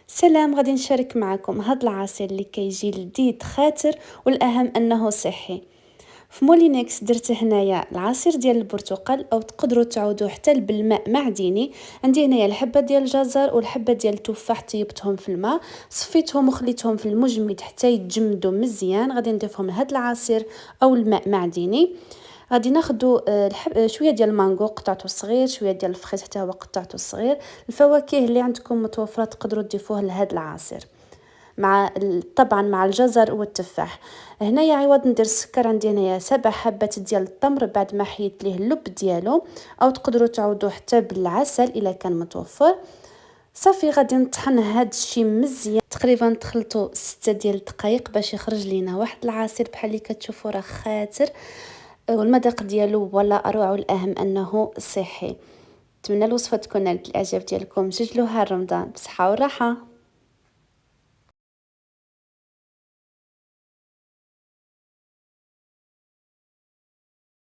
سلام، غادي نشارك معكم هاد العصير اللي كيجي لذيذ خاطر والاهم انه صحي. في مولينكس درت هنايا العصير ديال البرتقال او تقدروا تعودوا حتى بالماء معدني. عندي هنايا الحبه ديال الجزر والحبه ديال التفاح، طيبتهم في الماء، صفيتهم وخليتهم في المجمد حتى يتجمدوا مزيان. غادي نضيفهم لهاد العصير او الماء معدني. غادي ناخدو شويه ديال المانغو قطعته صغير، شويه ديال الفخيز حتى هو قطعته صغير. الفواكه اللي عندكم متوفره تقدروا تضيفوه لهذا العصير مع طبعا مع الجزر والتفاح. هنايا عوض ندير السكر عندي هنايا 7 حبات ديال التمر بعد ما حيدت ليه اللب ديالو، او تقدروا تعوضوا حتى بالعسل الا كان متوفر. صافي غادي نطحن هاد الشيء مزيان، تقريبا تخلطوا 6 ديال الدقائق باش يخرج لينا واحد العصير بحال اللي كتشوفوا راه خاطر، والمذاق ديالو ولا اروع، والاهم انه صحي. نتمنى الوصفه تكون نالت الاعجاب ديالكم. سجلوها رمضان بصحه وراحه.